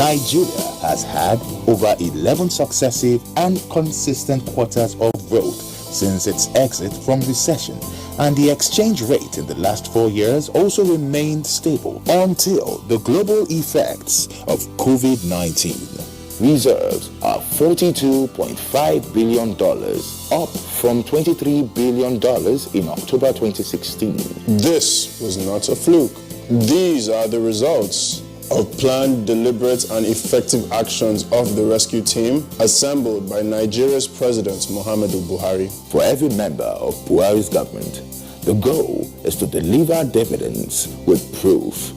Nigeria has had over 11 successive and consistent quarters of growth since its exit from recession, and the exchange rate in the last 4 years also remained stable until the global effects of COVID-19. Reserves are $42.5 billion, up from $23 billion in October 2016. This was not a fluke. These are the results of planned, deliberate, and effective actions of the rescue team assembled by Nigeria's President Muhammadu Buhari. For every member of Buhari's government, the goal is to deliver dividends with proof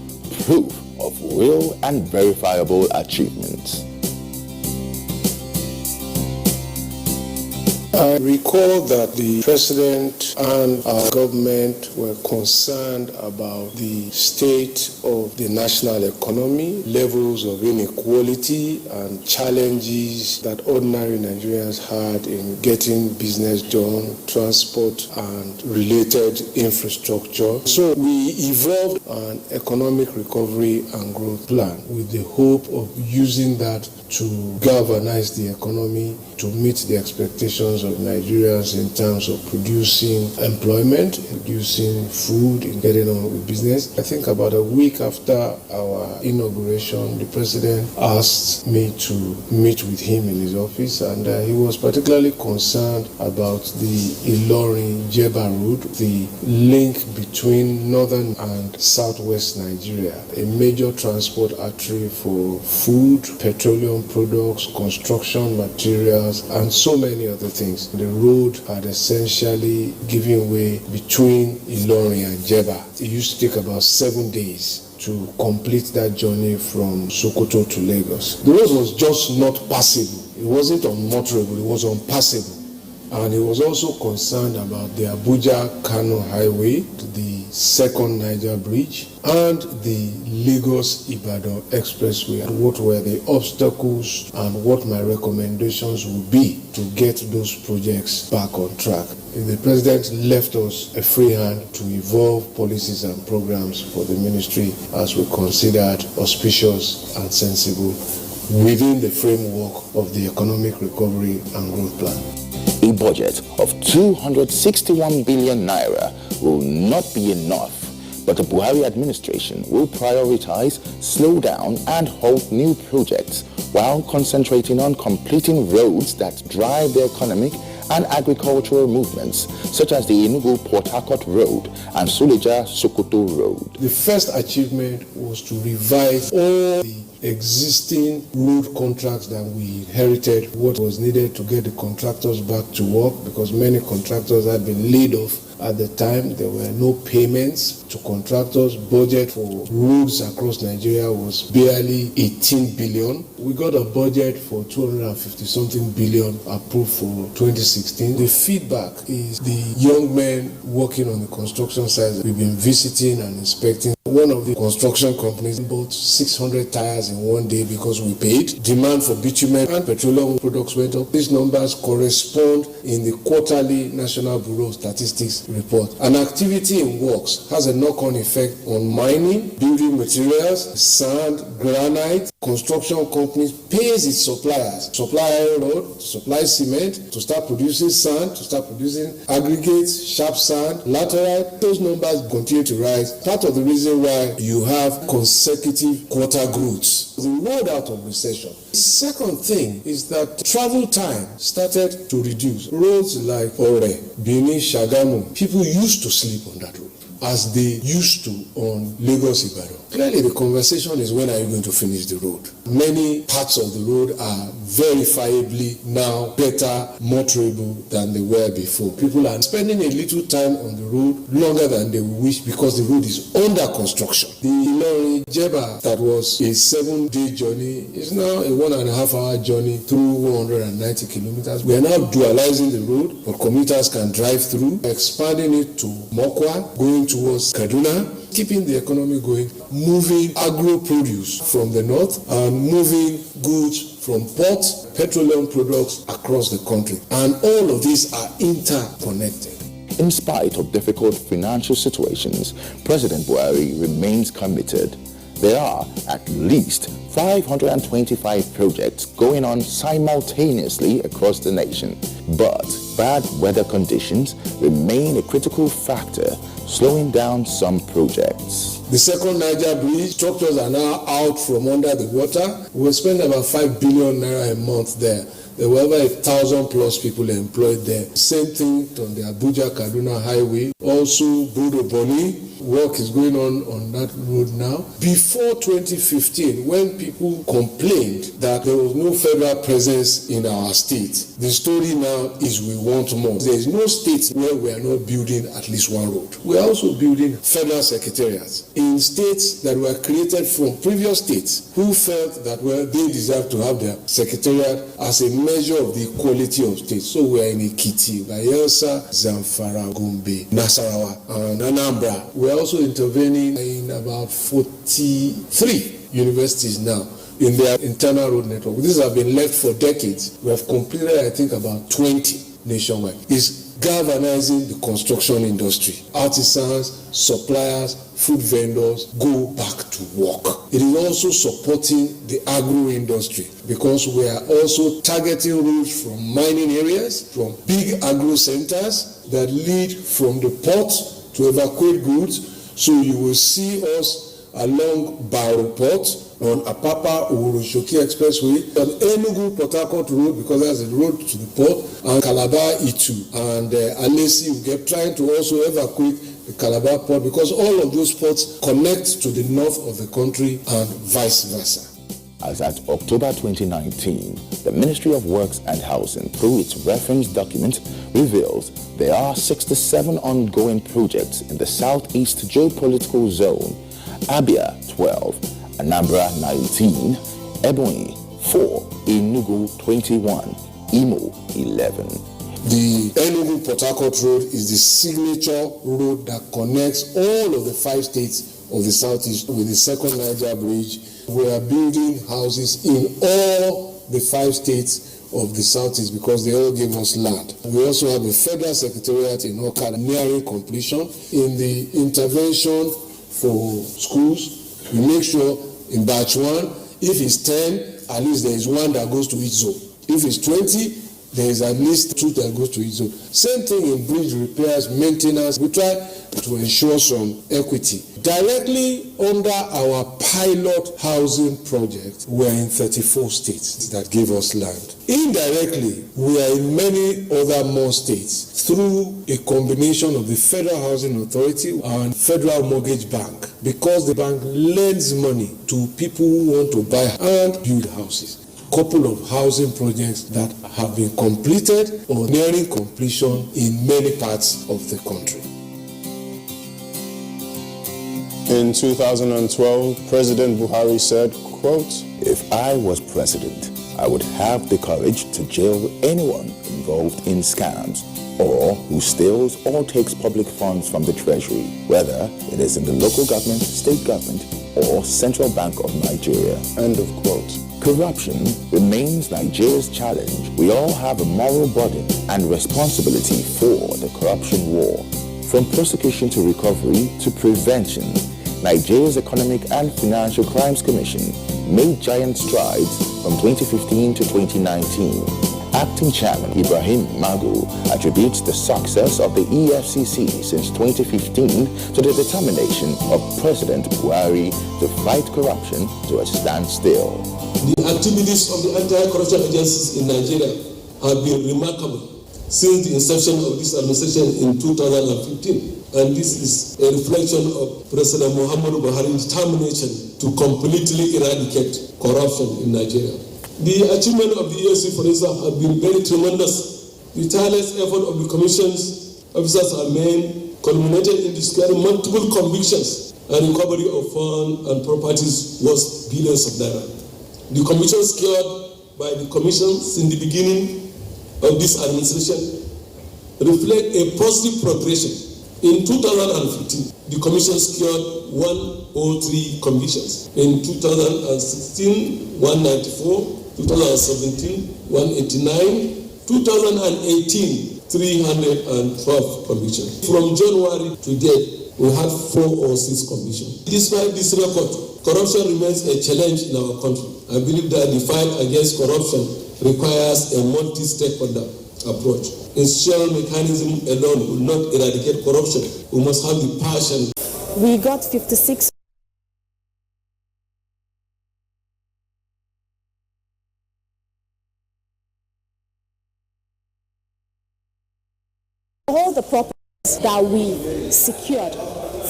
of real and verifiable achievements. I recall that the President and our government were concerned about the state of the national economy, levels of inequality, and challenges that ordinary Nigerians had in getting business done, transport, and related infrastructure. So we evolved an economic recovery and growth plan with the hope of using that to galvanize the economy, to meet the expectations of Nigerians in terms of producing employment, producing food, and getting on with business. I think about a week after our inauguration, the President asked me to meet with him in his office, and he was particularly concerned about the Ilorin-Jeba route, the link between northern and southwest Nigeria, a major transport artery for food, petroleum products, construction materials, and so many other things. The road had essentially given way between Ilorin and Jeba. It used to take about 7 days to complete that journey from Sokoto to Lagos. The road was just not passable. It wasn't unmotorable, it was unpassable. And he was also concerned about the Abuja-Kano highway, the second Niger bridge, and the Lagos-Ibadan expressway, and what were the obstacles and what my recommendations would be to get those projects back on track. The President left us a free hand to evolve policies and programs for the ministry as we considered auspicious and sensible within the framework of the economic recovery and growth plan. A budget of 261 billion naira will not be enough, but the Buhari administration will prioritize, slow down, and halt new projects while concentrating on completing roads that drive the economic and agricultural movements, such as the Enugu-Port Harcourt Road and Suleja-Sokoto Road. The first achievement was to revise all the existing road contracts that we inherited, what was needed to get the contractors back to work, because many contractors had been laid off at the time. There were no payments to contractors. Budget for roads across Nigeria was barely 18 billion. We got a budget for 250 something billion approved for 2016. The feedback is the young men working on the construction sites we've been visiting and inspecting. One of the construction companies bought 600 tires in one day because we paid. Demand for bitumen and petroleum products went up. These numbers correspond in the quarterly National Bureau of Statistics report. An activity in works has a knock-on effect on mining, building materials, sand, granite. Construction companies pays its suppliers, supply iron ore, supply cement, to start producing sand, to start producing aggregates, sharp sand, laterite. Those numbers continue to rise. Part of the reason why you have consecutive quarter growths. The road out of recession. The second thing is that travel time started to reduce. Roads like Ore, Benin, Shagamu, people used to sleep on that road as they used to on Lagos-Ibadan. Clearly the conversation is, when are you going to finish the road? Many parts of the road are verifiably now better motorable than they were before. People are spending a little time on the road longer than they wish because the road is under construction. The Ilorin-Jeba that was a 7-day journey is now a 1.5-hour journey through 190 kilometers. We are now dualizing the road, but commuters can drive through, expanding it to Mokwa, going towards Kaduna, keeping the economy going, moving agro-produce from the north and moving goods from ports, petroleum products across the country. And all of these are interconnected. In spite of difficult financial situations, President Buhari remains committed. There are at least 525 projects going on simultaneously across the nation. But bad weather conditions remain a critical factor, slowing down some projects. The second Niger bridge structures are now out from under the water. We spend about 5 billion naira a month there. There were over 1,000 plus people employed there. Same thing on the Abuja-Kaduna highway. Also, Bodo-Boni, work is going on that road now. Before 2015, when people complained that there was no federal presence in our state, the story now is we want more. There is no state where we are not building at least one road. We are also building federal secretariats in states that were created from previous states who felt that, well, they deserve to have their secretariat as a measure of the equality of states. So we are in Ekiti, Bayelsa, Zamfara, Gombe, Nasarawa, and Anambra. We are also intervening in about 43 universities now in their internal road network. These have been left for decades. We have completed, I think, about 20 nationwide. It's galvanizing the construction industry. Artisans, suppliers, food vendors go back to work. It is also supporting the agro industry because we are also targeting routes from mining areas, from big agro centers that lead from the port to evacuate goods. So you will see us along Baro Port, on Apapa Urushoki Expressway, on Enugu Port Harcourt Road, because that's the road to the port, and Calabar Itu, and Amnesty will get trying to also evacuate the Calabar port, because all of those ports connect to the north of the country and vice versa. As at October 2019, the Ministry of Works and Housing, through its reference document, reveals there are 67 ongoing projects in the Southeast Geopolitical Zone: Abia 12, Anambra 19, Ebonyi 4, Enugu 21, Imo 11. The Enugu Port Harcourt Road is the signature road that connects all of the 5 states of the Southeast with the second Niger bridge. We are building houses in all the 5 states of the Southeast because they all gave us land. We also have a federal secretariat in Okada nearing completion. In the intervention for schools, we make sure in batch 1, if it's 10, at least there is 1 that goes to each zone. If it's 20, there is at least 2 that goes to each zone. Same thing in bridge repairs, maintenance. We try to ensure some equity. Directly under our pilot housing project, we are in 34 states that give us land. Indirectly, we are in many other more states through a combination of the Federal Housing Authority and Federal Mortgage Bank, because the bank lends money to people who want to buy and build houses. Couple of housing projects that have been completed or nearing completion in many parts of the country. In 2012, President Buhari said, quote, "If I was president, I would have the courage to jail anyone involved in scams or who steals or takes public funds from the treasury, whether it is in the local government, state government, or Central Bank of Nigeria." End of quote. Corruption remains Nigeria's challenge. We all have a moral burden and responsibility for the corruption war. From prosecution to recovery to prevention, Nigeria's Economic and Financial Crimes Commission made giant strides from 2015 to 2019. Acting Chairman Ibrahim Magu attributes the success of the EFCC since 2015 to the determination of President Buhari to fight corruption to a standstill. The activities of the anti-corruption agencies in Nigeria have been remarkable since the inception of this administration in 2015. And this is a reflection of President Muhammadu Buhari's determination to completely eradicate corruption in Nigeria. The achievement of the EFCC, for instance, have been very tremendous. The tireless effort of the Commission's officers are made, culminated in discovering multiple convictions and recovery of funds and properties worth billions of naira. The Commission secured by the Commission in the beginning of this administration reflect a positive progression. In 2015, the Commission secured 103 convictions. In 2016, 194, 2017, 189, 2018, 312 convictions. From January to date, we had 4 or 6 convictions. Despite this record, corruption remains a challenge in our country. I believe that the fight against corruption requires a multi-stakeholder approach. Institutional mechanism alone will not eradicate corruption. We must have the passion. We got 56. All the properties that we secured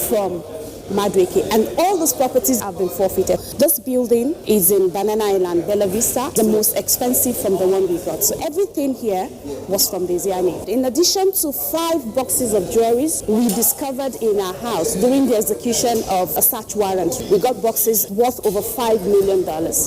from Madueke, and all those properties have been forfeited. This building is in Banana Island, Bella Vista, the most expensive from the one we got. So everything here was from the Ziani. In addition to 5 boxes of jewelries we discovered in our house during the execution of a search warrant, we got boxes worth over $5 million,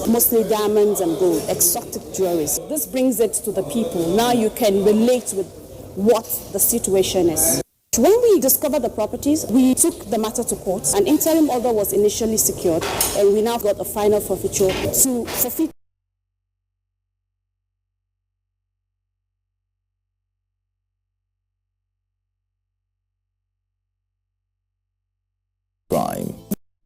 mostly diamonds and gold, exotic jewelries. This brings it to the people. Now you can relate with what the situation is. When we discovered the properties, we took the matter to court. An interim order was initially secured, and we now got a final forfeiture to forfeit. Crime.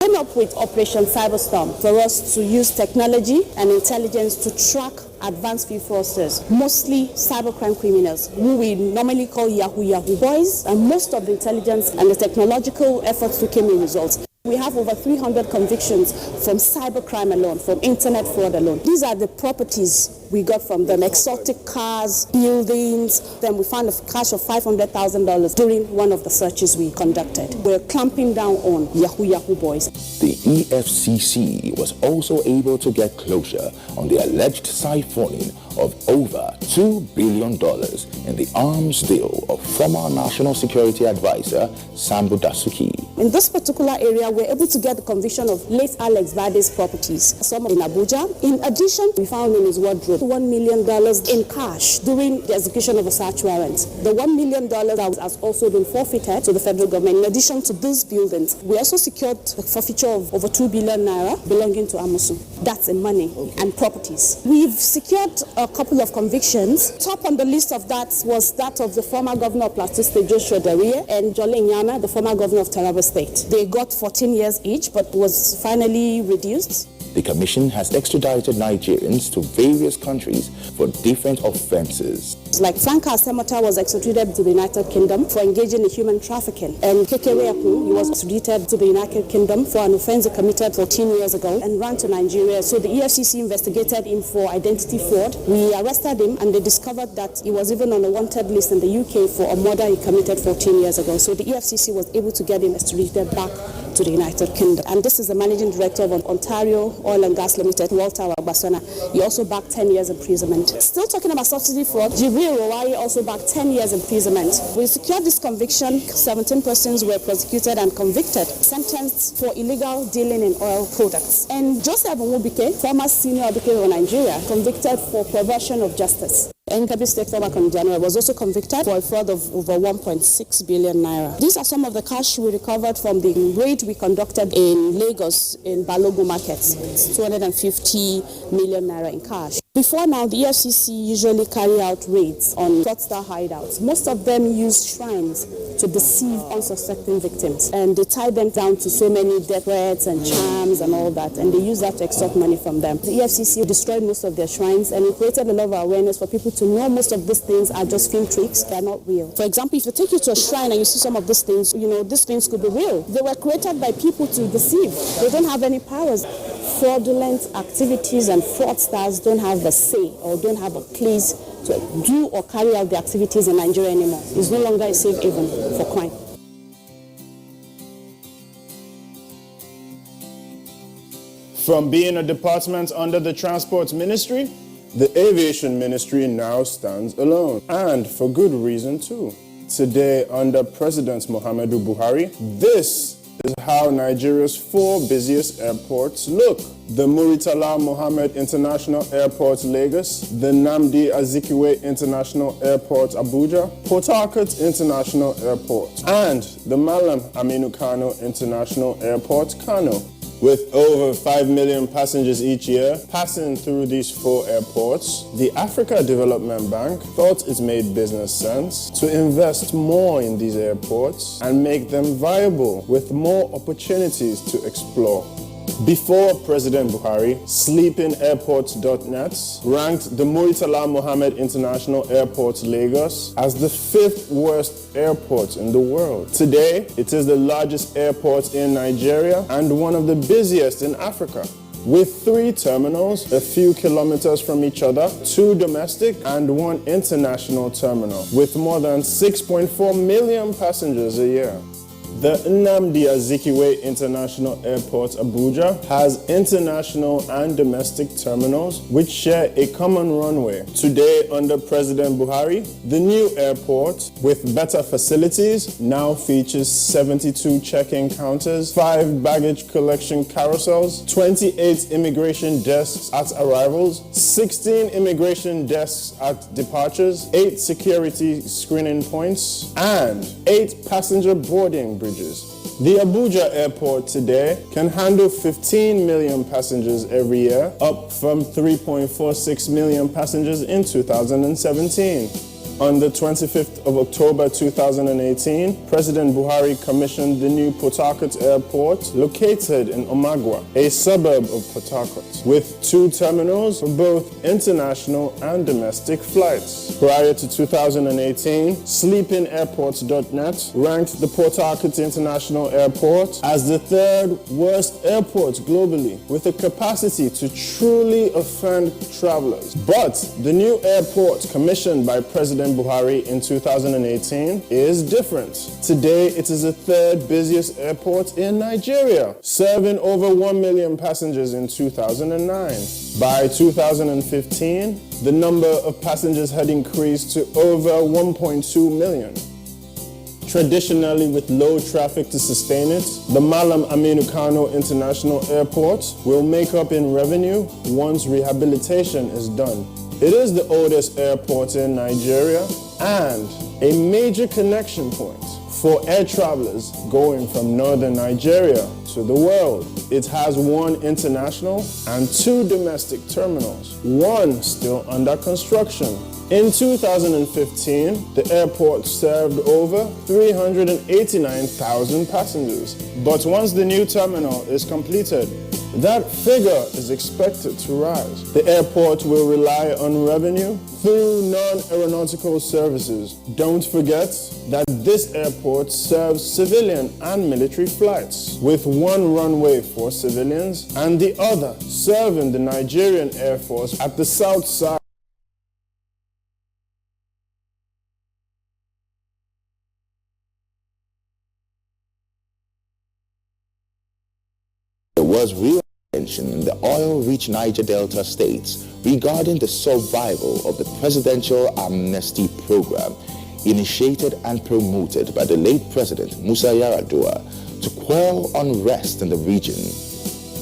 Came up with Operation Cyberstorm for us to use technology and intelligence to track advanced field fraudsters, mostly cybercrime criminals, who we normally call Yahoo boys, and most of the intelligence and the technological efforts to came in results. We have over 300 convictions from cybercrime alone, from internet fraud alone. These are the properties we got from them: exotic cars, buildings. Then we found a cash of $500,000 during one of the searches we conducted. We're clamping down on Yahoo boys. The EFCC was also able to get closure on the alleged siphoning of over $2 billion in the arms deal of former National Security Advisor Sambo Dasuki. In this particular area, we're able to get the conviction of late Alex Vade's properties, some in Abuja. In addition, we found in his wardrobe $1 million in cash during the execution of a search warrant. The $1 million has also been forfeited to the federal government. In addition to these buildings, we also secured the forfeiture of over 2 billion naira belonging to Amosu. That's in money and properties. We've secured a couple of convictions. Top on the list of that was that of the former governor of Plateau State, Joshua Darie, and Jole Nyama, the former governor of Taraba State. They got 14 years each, but was finally reduced. The Commission has extradited Nigerians to various countries for different offenses. Like Franka Asemota was extradited to the United Kingdom for engaging in human trafficking, and Kekere Akun, he was extradited to the United Kingdom for an offense he committed 14 years ago and ran to Nigeria. So the EFCC investigated him for identity fraud. We arrested him, and they discovered that he was even on a wanted list in the UK for a murder he committed 14 years ago. So the EFCC was able to get him extradited back to the United Kingdom. And this is the managing director of Ontario Oil and Gas Limited, Walter Wagbasona. He also backed 10 years imprisonment. Still talking about subsidy fraud, Jibril Rowai also backed 10 years imprisonment. We secured this conviction. 17 persons were prosecuted and convicted, sentenced for illegal dealing in oil products. And Joseph Nwobike, former senior advocate of Nigeria, convicted for perversion of justice. Kebbi State former General was also convicted for a fraud of over 1.6 billion naira. These are some of the cash we recovered from the raid we conducted in Lagos in Balogun Market. It's 250 million naira in cash. Before now, the EFCC usually carry out raids on fraudster hideouts. Most of them use shrines to deceive unsuspecting victims, and they tie them down to so many death threats and charms and all that, and they use that to extort money from them. The EFCC destroyed most of their shrines, and it created a lot of awareness for people to know most of these things are just film tricks. They're not real. For example, if you take you to a shrine and you see some of these things, these things could be real. They were created by people to deceive. They don't have any powers. Fraudulent activities and fraudsters don't have a say or don't have a place to do or carry out the activities in Nigeria anymore. It's no longer a safe haven for crime. From being a department under the Transport Ministry, the Aviation Ministry now stands alone, and for good reason too. Today, under President Muhammadu Buhari, this is how Nigeria's 4 busiest airports look. The Muritala Mohammed International Airport, Lagos, the Nnamdi Azikiwe International Airport, Abuja, Port Harcourt International Airport, and the Malam Aminu Kano International Airport, Kano. With over 5 million passengers each year passing through these 4 airports, the Africa Development Bank thought it made business sense to invest more in these airports and make them viable with more opportunities to explore. Before President Buhari, sleepingairports.net ranked the Murtala Mohammed International Airport, Lagos, as the 5th worst airport in the world. Today, it is the largest airport in Nigeria and one of the busiest in Africa. With 3 terminals a few kilometers from each other, 2 domestic and 1 international terminal, with more than 6.4 million passengers a year. The Nnamdi Azikiwe International Airport, Abuja, has international and domestic terminals which share a common runway. Today, under President Buhari, the new airport, with better facilities, now features 72 check-in counters, 5 baggage collection carousels, 28 immigration desks at arrivals, 16 immigration desks at departures, 8 security screening points, and 8 passenger boarding bridges. The Abuja airport today can handle 15 million passengers every year, up from 3.46 million passengers in 2017. On the 25th of October 2018, President Buhari commissioned the new Port Harcourt Airport, located in Omagwa, a suburb of Port Harcourt, with 2 terminals for both international and domestic flights. Prior to 2018, sleepingairports.net ranked the Port Harcourt International Airport as the 3rd worst airport globally, with a capacity to truly offend travelers. But the new airport commissioned by President Buhari in 2018 is different. Today, it is the 3rd busiest airport in Nigeria, serving over 1 million passengers in 2009. By 2015, the number of passengers had increased to over 1.2 million. Traditionally, with low traffic to sustain it, the Malam Aminu Kano International Airport will make up in revenue once rehabilitation is done. It is the oldest airport in Nigeria and a major connection point for air travelers going from northern Nigeria to the world. It has 1 international and 2 domestic terminals, 1 still under construction. In 2015, the airport served over 389,000 passengers. But once the new terminal is completed, that figure is expected to rise. The airport will rely on revenue through non-aeronautical services. Don't forget that this airport serves civilian and military flights, with 1 runway for civilians and the other serving the Nigerian Air Force at the south side. There was real attention in the oil-rich Niger Delta states regarding the survival of the presidential Amnesty program initiated and promoted by the late President Musa Yar'Adua to quell unrest in the region.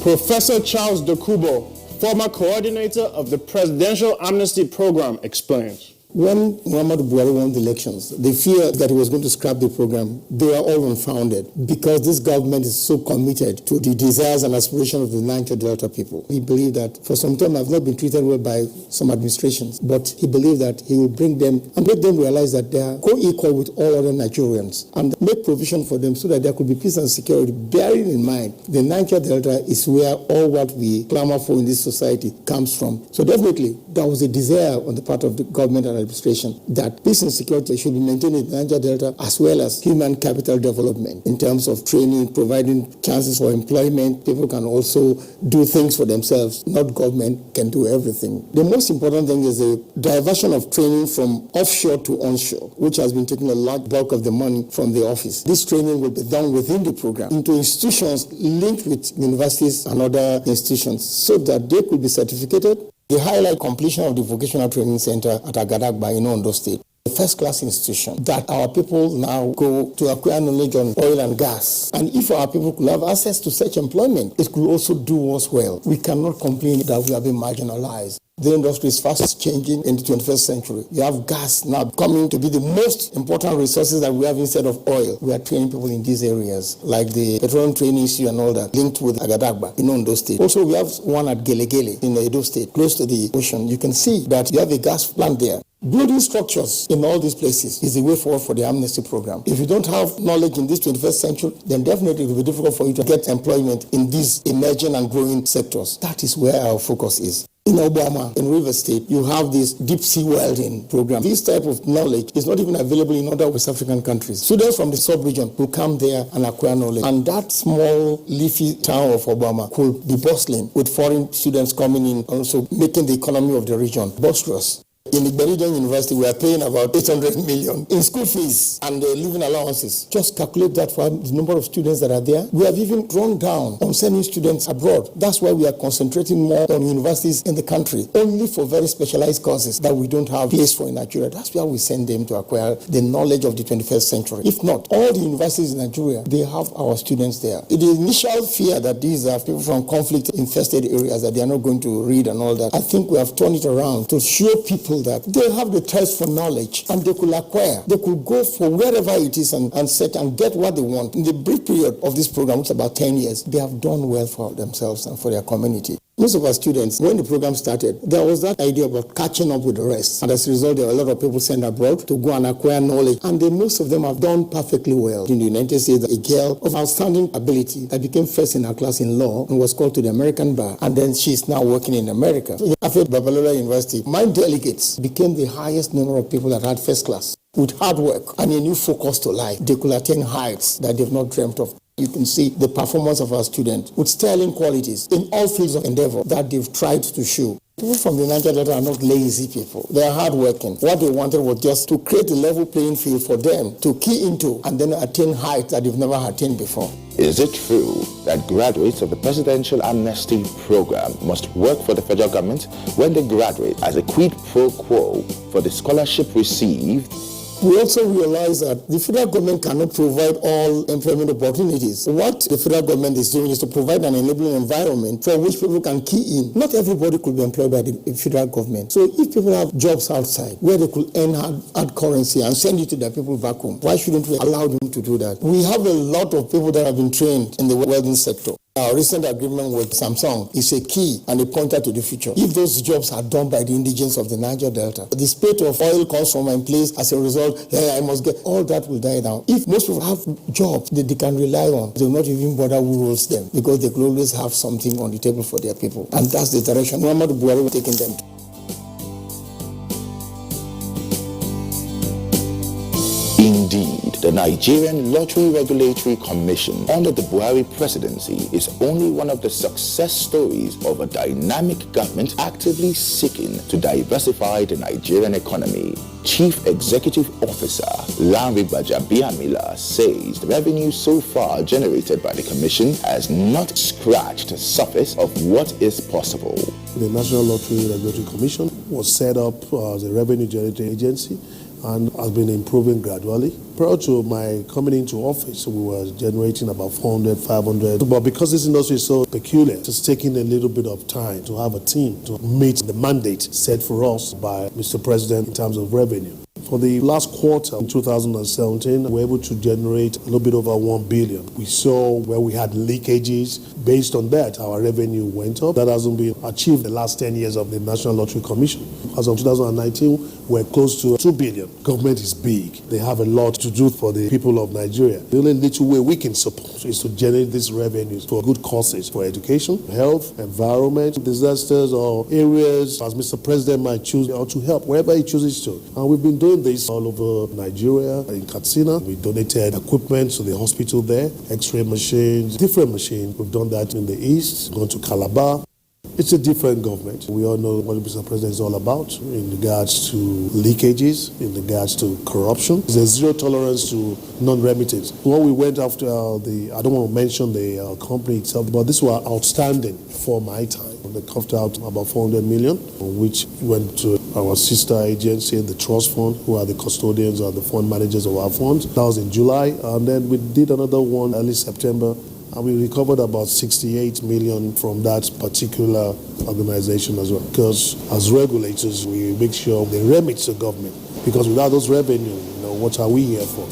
Professor Charles Dokubo, former coordinator of the Presidential Amnesty Program, explains. When Muhammadu Buhari won the elections, the fear that he was going to scrap the program, they were all unfounded because this government is so committed to the desires and aspirations of the Niger Delta people. He believed that for some time I've not been treated well by some administrations, but he believed that he will bring them and make them realize that they are co-equal with all other Nigerians and make provision for them so that there could be peace and security, bearing in mind the Niger Delta is where all what we clamor for in this society comes from. So definitely there was a desire on the part of the government and administration that peace and security should be maintained in the Niger Delta, as well as human capital development in terms of training, providing chances for employment. People can also do things for themselves. Not government can do everything. The most important thing is the diversion of training from offshore to onshore, which has been taking a large bulk of the money from the office. This training will be done within the program into institutions linked with universities and other institutions so that they could be certificated. They highlight completion of the vocational training center at Agadagba in Ondo State, a first-class institution that our people now go to acquire knowledge on oil and gas. And if our people could have access to such employment, it could also do us well. We cannot complain that we have been marginalized. The industry is fast changing in the 21st century. You have gas now coming to be the most important resources that we have instead of oil. We are training people in these areas, like the petroleum training issue and all that, linked with Agadagba in Ondo State. Also, we have one at Gelegele in Edo State, close to the ocean. You can see that you have a gas plant there. Building structures in all these places is the way forward for the Amnesty program. If you don't have knowledge in this 21st century, then definitely it will be difficult for you to get employment in these emerging and growing sectors. That is where our focus is. In Obama, in River State, you have this deep sea welding program. This type of knowledge is not even available in other West African countries. Students from the sub-region will come there and acquire knowledge. And that small, leafy town of Obama could be bustling with foreign students coming in, also making the economy of the region boisterous. In the Nigerian University, we are paying about 800 million in school fees and living allowances. Just calculate that for the number of students that are there. We have even drawn down on sending students abroad. That's why we are concentrating more on universities in the country, only for very specialized courses that we don't have place for in Nigeria. That's why we send them to acquire the knowledge of the 21st century. If not, all the universities in Nigeria, they have our students there. The initial fear that these are people from conflict-infested areas that they are not going to read and all that, I think we have turned it around to show people that they have the thirst for knowledge and they could acquire. They could go for wherever it is and set and get what they want. In the brief period of this program, which is about 10 years, they have done well for themselves and for their community. Most of our students, when the program started, there was that idea about catching up with the rest. And as a result, there were a lot of people sent abroad to go and acquire knowledge. And most of them have done perfectly well. In the United States, a girl of outstanding ability that became first in her class in law and was called to the American bar. And then she's now working in America. So after Babalola University, my delegates became the highest number of people that had first class. With hard work and a new focus to life, they could attain heights that they've not dreamt of. You can see the performance of our students with sterling qualities in all fields of endeavor that they've tried to show. People from the Niger Delta are not lazy people. They are hardworking. What they wanted was just to create a level playing field for them to key into and then attain heights that they've never attained before. Is it true that graduates of the Presidential Amnesty program must work for the federal government when they graduate as a quid pro quo for the scholarship received? We also realize that the federal government cannot provide all employment opportunities. What the federal government is doing is to provide an enabling environment for which people can key in. Not everybody could be employed by the federal government. So if people have jobs outside where they could earn hard currency and send it to their people back home, why shouldn't we allow them to do that? We have a lot of people that have been trained in the welding sector. Our recent agreement with Samsung is a key and a pointer to the future. If those jobs are done by the indigents of the Niger Delta, the spate of oil comes from my place as a result, I must get, all that will die down. If most people have jobs that they can rely on, they will not even bother who rules them because they will always have something on the table for their people. And that's the direction Muhammadu Buhari will taking them to. Indeed, the Nigerian Lottery Regulatory Commission under the Buhari presidency is only one of the success stories of a dynamic government actively seeking to diversify the Nigerian economy. Chief Executive Officer Lanre Gbajabiamila says the revenue so far generated by the commission has not scratched the surface of what is possible. The National Lottery Regulatory Commission was set up as a revenue generating agency and has been improving gradually. Prior to my coming into office, we were generating about 400, 500. But because this industry is so peculiar, it's taking a little bit of time to have a team to meet the mandate set for us by Mr. President in terms of revenue. For the last quarter in 2017, we were able to generate a little bit over 1 billion. We saw where we had leakages. Based on that, our revenue went up. That hasn't been achieved the last 10 years of the National Lottery Commission. As of 2019, we're close to 2 billion. Government is big. They have a lot to do for the people of Nigeria. The only little way we can support is to generate these revenues for good causes, for education, health, environment, disasters, or areas as Mr. President might choose, or to help wherever he chooses to. And we've been doing this all over Nigeria. In Katsina, we donated equipment to the hospital there, x-ray machines, different machines. We've done that in the east, gone to Calabar. It's a different government. We all know what Mr. President is all about in regards to leakages, in regards to corruption. There's zero tolerance to non-remittance. When we went after I don't want to mention the company itself, but this was outstanding for my time. They coughed out about 400 million, which went to our sister agency, the Trust Fund, who are the custodians or the fund managers of our funds. That was in July. And then we did another one early September. and we recovered about 68 million from that particular organization as well. Because as regulators, we make sure they remit to government. Because without those revenue, what are we here for?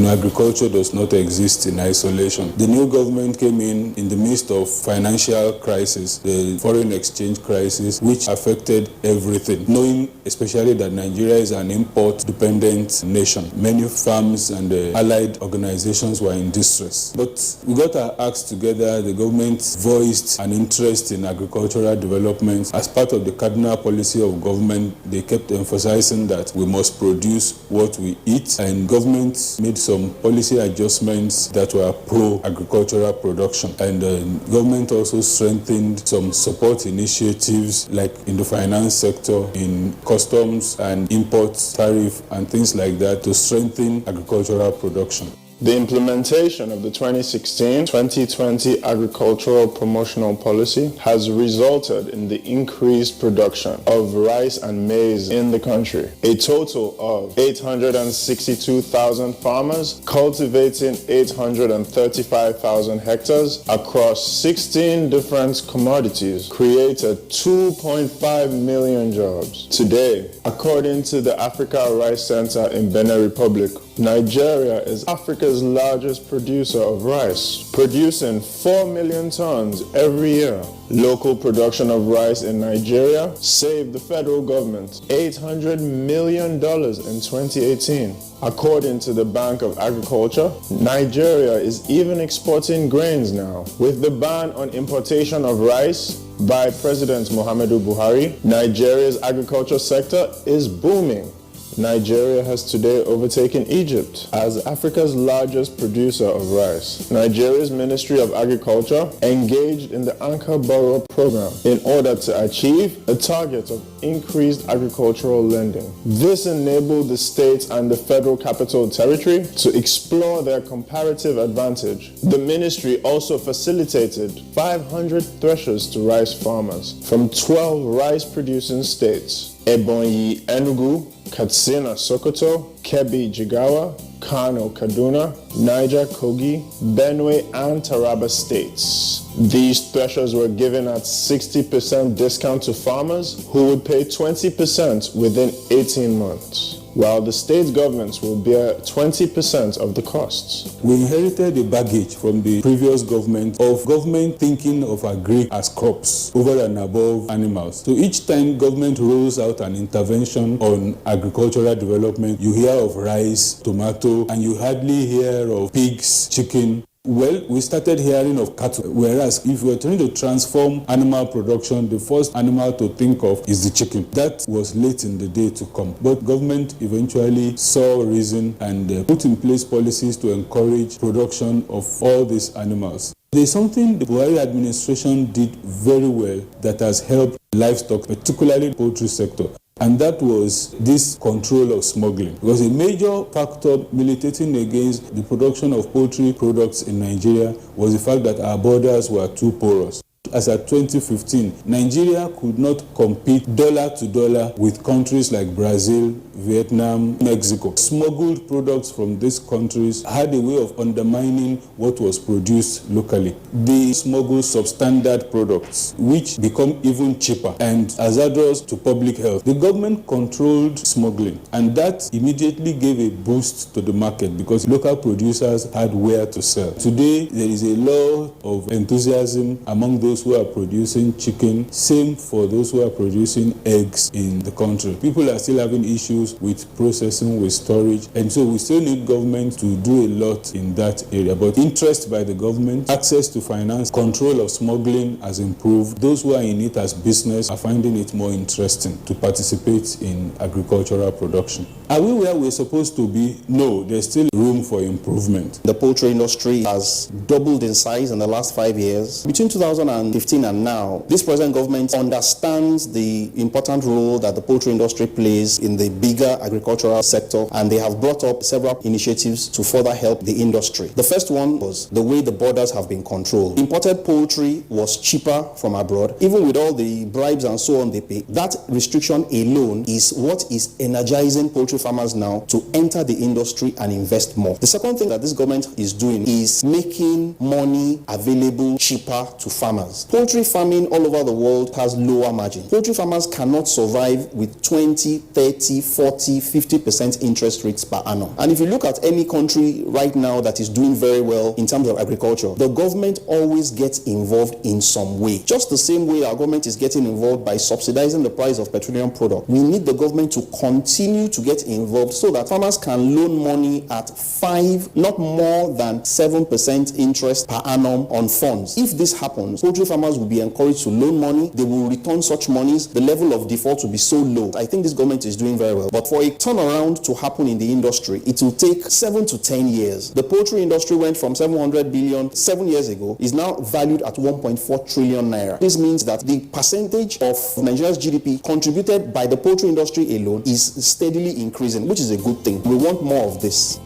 Agriculture does not exist in isolation. The new government came in the midst of financial crisis, the foreign exchange crisis, which affected everything, knowing especially that Nigeria is an import-dependent nation. Many farms and allied organizations were in distress. But we got our acts together. The government voiced an interest in agricultural development. As part of the cardinal policy of government, they kept emphasizing that we must produce what we eat, and government made some policy adjustments that were pro-agricultural production. And the government also strengthened some support initiatives like in the finance sector, in customs and import tariff and things like that to strengthen agricultural production. The implementation of the 2016-2020 Agricultural Promotional Policy has resulted in the increased production of rice and maize in the country. A total of 862,000 farmers cultivating 835,000 hectares across 16 different commodities created 2.5 million jobs. Today, according to the Africa Rice Center in Benin Republic, Nigeria is Africa's largest producer of rice, producing 4 million tons every year. Local production of rice in Nigeria saved the federal government $800 million in 2018. According to the Bank of Agriculture, Nigeria is even exporting grains now. With the ban on importation of rice by President Muhammadu Buhari, Nigeria's agriculture sector is booming. Nigeria has today overtaken Egypt as Africa's largest producer of rice. Nigeria's Ministry of Agriculture engaged in the Anchor Borrower program in order to achieve a target of increased agricultural lending. This enabled the states and the Federal Capital Territory to explore their comparative advantage. The ministry also facilitated 500 threshers to rice farmers from 12 rice-producing states: Ebonyi, Enugu, Katsina, Sokoto, Kebbi, Jigawa, Kano, Kaduna, Niger, Kogi, Benue, and Taraba states. These threshers were given at 60% discount to farmers who would pay 20% within 18 months, while the state governments will bear 20% of the costs. We inherited a baggage from the previous government of government thinking of agri as crops over and above animals. So each time government rolls out an intervention on agricultural development, you hear of rice, tomato, and you hardly hear of pigs, chicken. Well, we started hearing of cattle, whereas if we're trying to transform animal production, the first animal to think of is the chicken. That was late in the day to come. But government eventually saw reason and put in place policies to encourage production of all these animals. There's something the Buhari administration did very well that has helped livestock, particularly the poultry sector. And that was this control of smuggling. Because a major factor militating against the production of poultry products in Nigeria was the fact that our borders were too porous. As at 2015, Nigeria could not compete dollar to dollar with countries like Brazil, Vietnam, Mexico. Smuggled products from these countries had a way of undermining what was produced locally. They smuggle substandard products, which become even cheaper and hazardous to public health. The government controlled smuggling, and that immediately gave a boost to the market because local producers had where to sell. Today, there is a lot of enthusiasm among those who are producing chicken, same for those who are producing eggs in the country. People are still having issues with processing, with storage, and so we still need government to do a lot in that area. But interest by the government, access to finance, control of smuggling has improved. Those who are in it as business are finding it more interesting to participate in agricultural production. Are we where we're supposed to be? No, there's still room for improvement. The poultry industry has doubled in size in the last 5 years. Between 2009 2015 and now, this present government understands the important role that the poultry industry plays in the bigger agricultural sector, and they have brought up several initiatives to further help the industry. The first one was the way the borders have been controlled. Imported poultry was cheaper from abroad, even with all the bribes and so on they pay. That restriction alone is what is energizing poultry farmers now to enter the industry and invest more. The second thing that this government is doing is making money available cheaper to farmers. Poultry farming all over the world has lower margin. Poultry farmers cannot survive with 20, 30, 40, 50% interest rates per annum. And if you look at any country right now that is doing very well in terms of agriculture, the government always gets involved in some way. Just the same way our government is getting involved by subsidizing the price of petroleum products. We need the government to continue to get involved so that farmers can loan money at 5, not more than 7% interest per annum on funds. If this happens, poultry farmers will be encouraged to loan money. They will return such monies. The level of default will be so low. I think this government is doing very well. But for a turnaround to happen in the industry, it will take 7 to 10 years. The poultry industry went from 700 billion 7 years ago, is now valued at 1.4 trillion naira. This means that the percentage of Nigeria's GDP contributed by the poultry industry alone is steadily increasing, which is a good thing. We want more of this.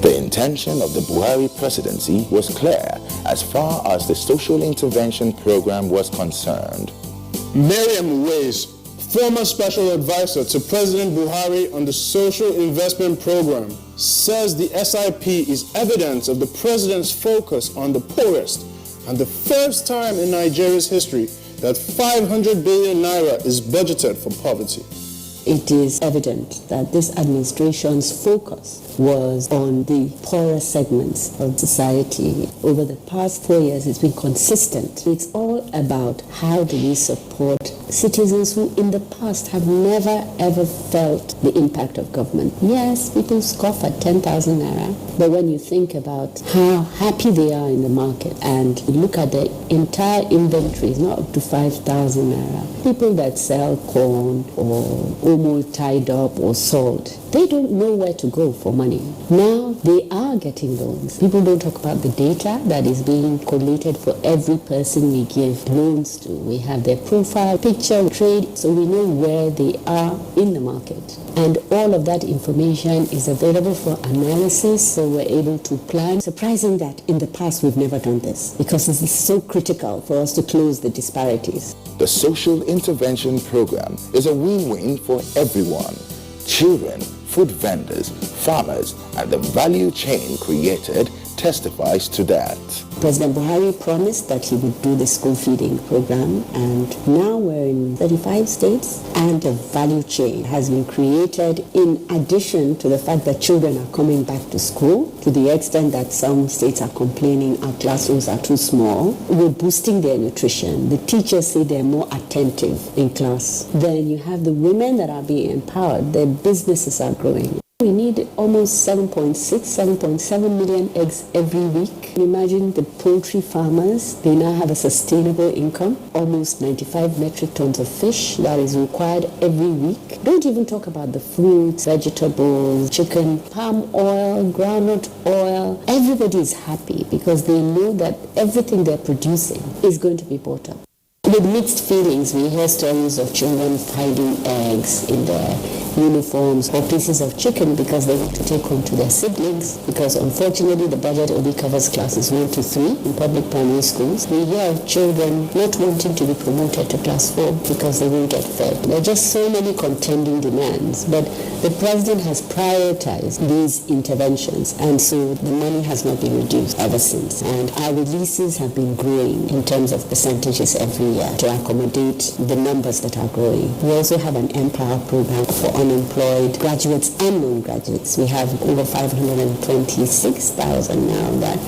The intention of the Buhari presidency was clear as far as the social intervention program was concerned. Miriam Ways, former special advisor to President Buhari on the social investment program, says the SIP is evidence of the president's focus on the poorest and the first time in Nigeria's history that 500 billion naira is budgeted for poverty. It is evident that this administration's focus was on the poorer segments of society. Over the past 4 years, it's been consistent. It's all about how do we support citizens who in the past have never ever felt the impact of government. Yes, people scoff at 10,000 naira, but when you think about how happy they are in the market and look at the entire inventory, it's not up to 5,000 naira. People that sell corn or almost tied up or salt, they don't know where to go for money. Now they are getting loans. People don't talk about the data that is being collated for every person we give loans to. We have their profile, picture, trade, so we know where they are in the market. And all of that information is available for analysis, so we're able to plan. Surprising that in the past we've never done this, because this is so critical for us to close the disparities. The social intervention program is a win-win for everyone. Children, food vendors, farmers, and the value chain created testifies to that. President Buhari promised that he would do the school feeding program, and now we're in 35 states, and a value chain has been created in addition to the fact that children are coming back to school, to the extent that some states are complaining our classrooms are too small. We're boosting their nutrition. The teachers say they're more attentive in class. Then you have the women that are being empowered. Their businesses are growing. We need almost 7.7 million eggs every week. Imagine the poultry farmers, they now have a sustainable income, almost 95 metric tons of fish that is required every week. Don't even talk about the fruits, vegetables, chicken, palm oil, groundnut oil. Everybody is happy because they know that everything they're producing is going to be bought up. With mixed feelings, we hear stories of children hiding eggs in their uniforms or pieces of chicken because they want to take home to their siblings, because unfortunately the budget only covers classes 1 to 3 in public primary schools. We hear of children not wanting to be promoted to class 4 because they won't get fed. There are just so many contending demands, but the president has prioritized these interventions, and so the money has not been reduced ever since. And our releases have been growing in terms of percentages every year to accommodate the numbers that are growing. We also have an Empower program for unemployed graduates and non-graduates. We have over 526,000 now, that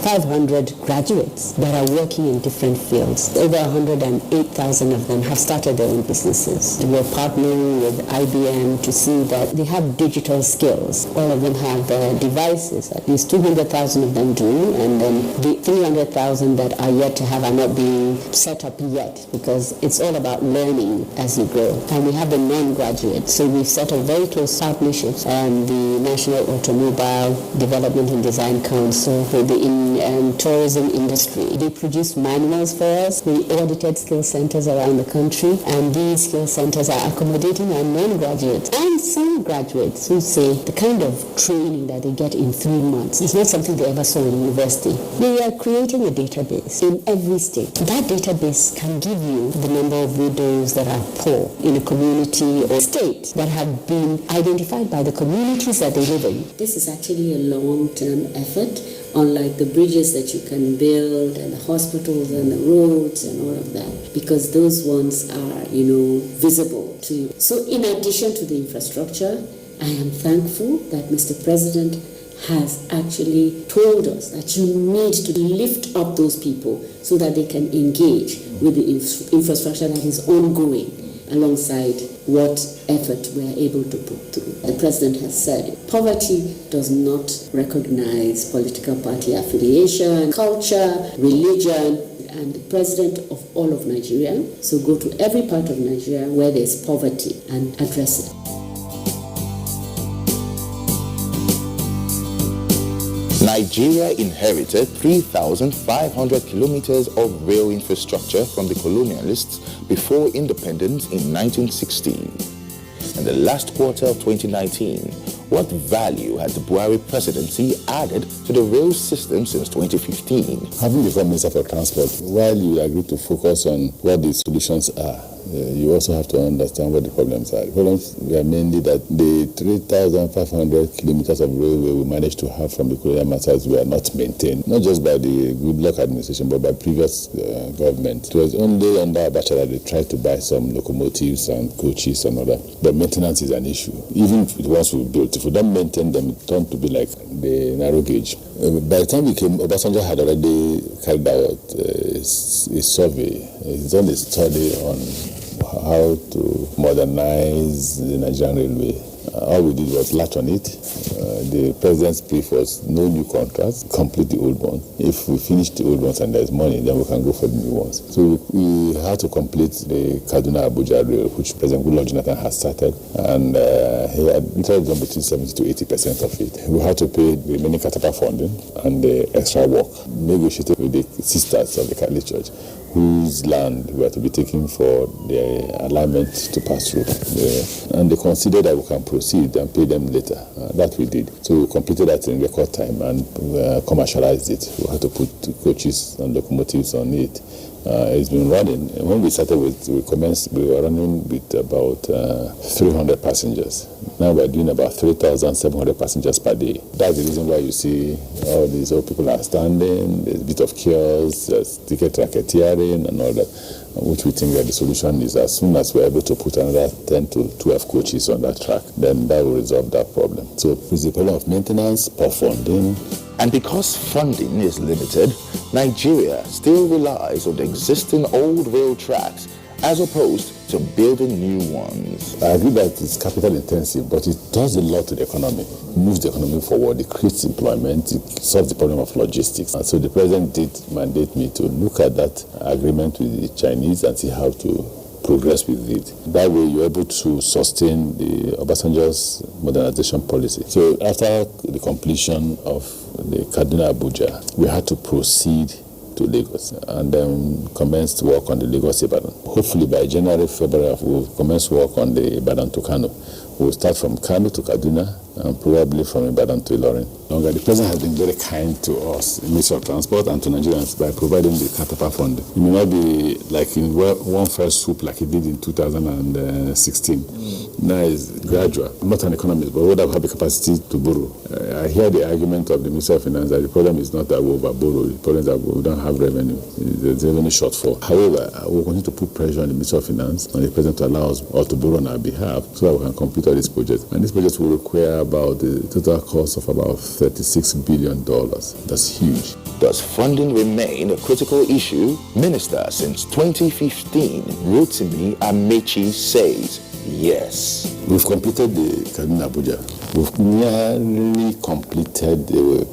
500 graduates that are working in different fields. Over 108,000 of them have started their own businesses. We're partnering with IBM to see that they have digital skills. All of them have devices. At least 200,000 of them do, and then the 300,000 that are yet to have are not being set up yet, because it's all about learning as you grow. And we have the non-graduates. So we've set up very close partnerships. The National Automobile Development and Design Council, with the tourism industry. They produced manuals for us. We audited skill centers around the country, and these skill centers are accommodating our non-graduates and some graduates who say the kind of training that they get in 3 months is not something they ever saw in university. We are creating a database in every state. That database can give you the number of widows that are poor in a community or state that have been identified by the communities that they live in. This is actually a long-term effort, unlike the bridges that you can build and the hospitals and the roads and all of that, because those ones are, visible to you. So in addition to the infrastructure, I am thankful that Mr. President has actually told us that you need to lift up those people so that they can engage with the infrastructure that is ongoing alongside what effort we are able to put through. The President has said poverty does not recognize political party affiliation, culture, religion, and the President of all of Nigeria. So go to every part of Nigeria where there's poverty and address it. Nigeria inherited 3,500 kilometers of rail infrastructure from the colonialists before independence in 1960. In the last quarter of 2019, what value has the Buhari presidency added to the rail system since 2015? Having become Minister for Transport, while you agree to focus on what the solutions are, you also have to understand what the problems are. The problems were mainly that the 3,500 kilometers of railway we managed to have from the colonial masters were not maintained, not just by the Goodluck administration, but by previous government. It was only under Abuja that they tried to buy some locomotives and coaches and all that. But maintenance is an issue. Even if once we built, if we don't maintain them, it turned to be like the narrow gauge. By the time we came, Obasanjo had already carried out a survey. He's done a study on how to modernize the Nigerian railway. All we did was latch on it. The president's brief was no new contracts, complete the old one. If we finish the old ones and there's money, then we can go for the new ones. So we had to complete the Kaduna-Abuja rail, which President Goodluck Jonathan has started, and he had literally done between 70 to 80% of it. We had to pay the remaining capital funding and the extra work, negotiated with the sisters of the Catholic Church, whose land were to be taken for the alignment to pass through. And they considered that we can proceed and pay them later. That we did. So we completed that in record time and commercialized it. We had to put coaches and locomotives on it. It's been running. When we started we were running with about 300 passengers. Now we're doing about 3,700 passengers per day. That's the reason why you see all these old people are standing, there's a bit of chaos, there's ticket racketeering and all that, which we think that the solution is as soon as we're able to put another 10 to 12 coaches on that track, then that will resolve that problem. So it's the problem of maintenance, poor funding. And because funding is limited, Nigeria still relies on the existing old rail tracks as opposed to building new ones. I agree that it's capital intensive, but it does a lot to the economy. It moves the economy forward, it creates employment, it solves the problem of logistics. And so the president did mandate me to look at that agreement with the Chinese and see how to progress with it. That way you're able to sustain the Obasanjo's modernization policy. So after the completion of the Kaduna-Abuja, we had to proceed to Lagos and then commence work on the Lagos-Ibadan. Hopefully by January, February, we'll commence work on the Ibadan to Kano. We'll start from Kano to Kaduna and probably from Ibadan to Ilorin. The president has been very kind to us, Ministry of Transport, and to Nigerians by providing the capital funding. It may not be like in one fell swoop like it did in 2016. Now it's gradual. I'm not an economist, but would have the capacity to borrow. I hear the argument of the Ministry of Finance that the problem is not that we overborrow, the problem is that we don't have revenue. There's revenue shortfall. However, we'll continue to put pressure on the Ministry of Finance and the president to allow us all to borrow on our behalf so that we can complete all these projects. And these projects will require about the total cost of about $36 billion. That's huge. Does funding remain a critical issue? Minister since 2015, Rotimi Amechi says yes. We've completed the Kaduna Abuja. We've nearly completed the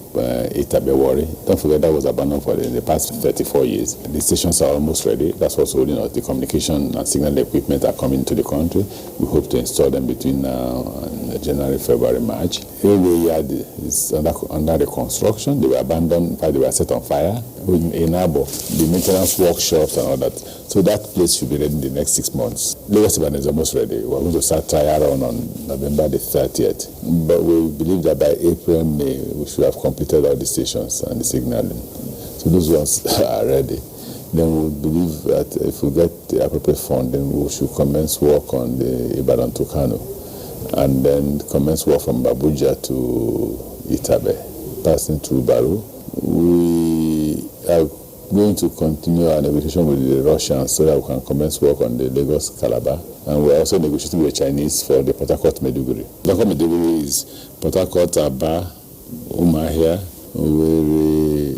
Itabe-Warri. Don't forget that was abandoned for the past 34 years. The stations are almost ready. That's what's holding us. The communication and signal equipment are coming to the country. We hope to install them between now and January, February, March. Railway yard is under the construction. They were abandoned. In fact, they were set on fire. In Abo, the maintenance workshops and all that. So that place should be ready in the next 6 months. Lagos Ibadan is almost ready. We're going to start trial run on November the 30th. But we believe that by April, May, we should have completed all the stations and the signaling. So those ones are ready. Then we believe that if we get the appropriate funding, we should commence work on the Ibadan to Kano, and then commence work from Abuja to Itabe, passing through Baru. We are going to continue our negotiation with the Russians so that we can commence work on the Lagos-Calabar. And we're also negotiating with the Chinese for the Port Harcourt-Maiduguri. Port Harcourt-Maiduguri is Port Harcourt, Aba, Umuahia, Owerri,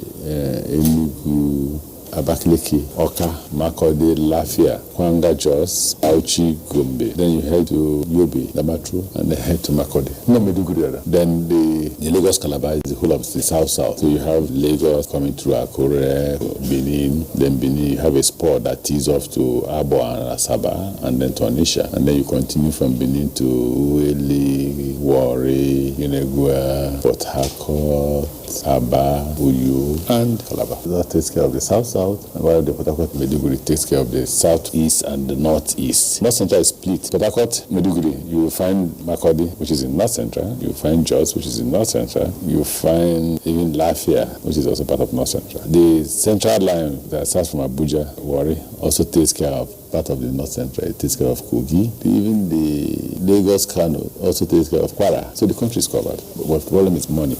Enugu, Abakaliki, Oka, Makurdi, Lafia, Kwanga, Jos, Auchi, Gombe. Then you head to Yobe, Damaturu, and then head to Makurdi. No, Maiduguri. Then the Lagos Calabar is the whole of the south. So you have Lagos coming through Akure, Benin. Then Benin, you have a spur that tees off to Abo and Asaba, and then to Onitsha. And then you continue from Benin to Ueli, Warri, Yenegua, Port Harcourt, Aba, Uyu, and Calabar. That takes care of the south, while the Port Harcourt-Maiduguri takes care of the southeast and the northeast. North Central is split. Port Harcourt-Maiduguri, you will find Makurdi, which is in North Central. You will find Jos, which is in North Central. You will find even Lafia, which is also part of North Central. The central line that starts from Abuja, Warri, also takes care of part of the North Central. It takes care of Kogi. Even the Lagos-Kano also takes care of Kwara. So the country is covered. But the problem is money,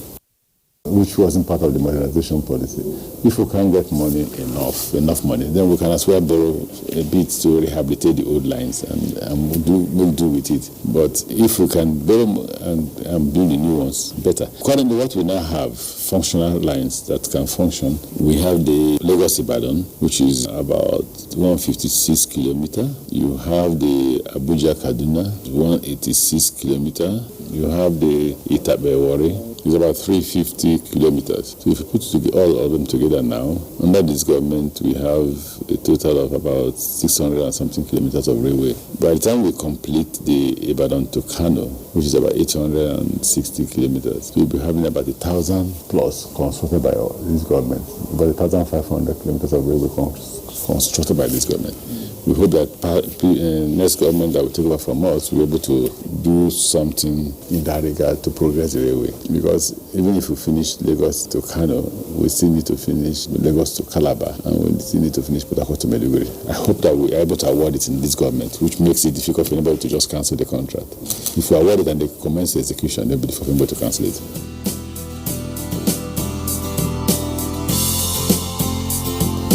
which wasn't part of the modernization policy. If we can't get money, enough money, then we can as well borrow a bit to rehabilitate the old lines and make do with it. But if we can borrow and build the new ones, better. Currently, what we now have, functional lines that can function, we have the Lagos-Ibadan, which is about 156 kilometers. You have the Abuja-Kaduna, 186 kilometers. You have the Itabe-Warri, it's about 350 kilometers. So if you put all of them together now, under this government, we have a total of about 600 and something kilometers of railway. By the time we complete the Ibadan to Kano, which is about 860 kilometers, we'll be having about 1,000 plus constructed by this government, about 1,500 kilometers of railway constructed by this government. We hope that next government that will take over from us will be able to do something in that regard to progress the railway. Because even if we finish Lagos to Kano, we still need to finish Lagos to Calabar, and we still need to finish Port Harcourt to Maiduguri. I hope that we are able to award it in this government, which makes it difficult for anybody to just cancel the contract. If we award it and they commence the execution, then it'll be difficult for anybody to cancel it.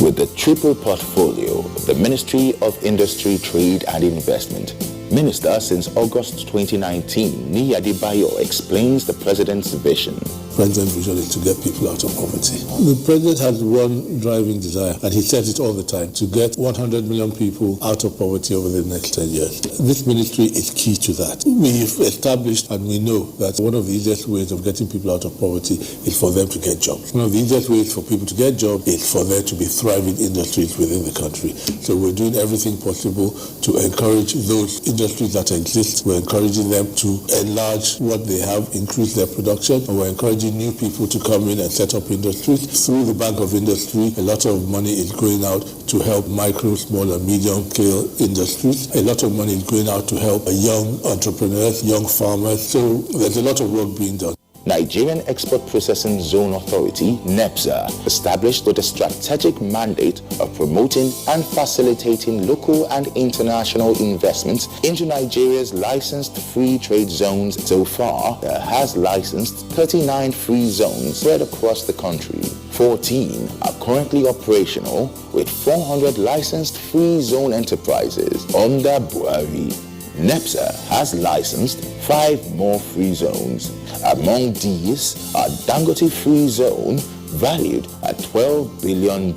With the triple portfolio, the Ministry of Industry, Trade and Investment, Minister since August 2019, Niyi Adebayo explains the President's vision. President's vision is to get people out of poverty. The President has one driving desire, and he says it all the time, to get 100 million people out of poverty over the next 10 years. This ministry is key to that. We've established and we know that one of the easiest ways of getting people out of poverty is for them to get jobs. One of the easiest ways for people to get jobs is for there to be thriving industries within the country. So we're doing everything possible to encourage those industries that exist. We're encouraging them to enlarge what they have, increase their production, and we're encouraging new people to come in and set up industries. Through the Bank of Industry, a lot of money is going out to help micro, small and medium scale industries. A lot of money is going out to help young entrepreneurs, young farmers. So there's a lot of work being done. Nigerian Export Processing Zone Authority, NEPZA, established with a strategic mandate of promoting and facilitating local and international investments into Nigeria's licensed free trade zones. So far, it has licensed 39 free zones spread across the country. 14 are currently operational, with 400 licensed free zone enterprises under Buhari. NEPZA has licensed 5 more free zones. Among these are Dangote Free Zone, valued at $12 billion,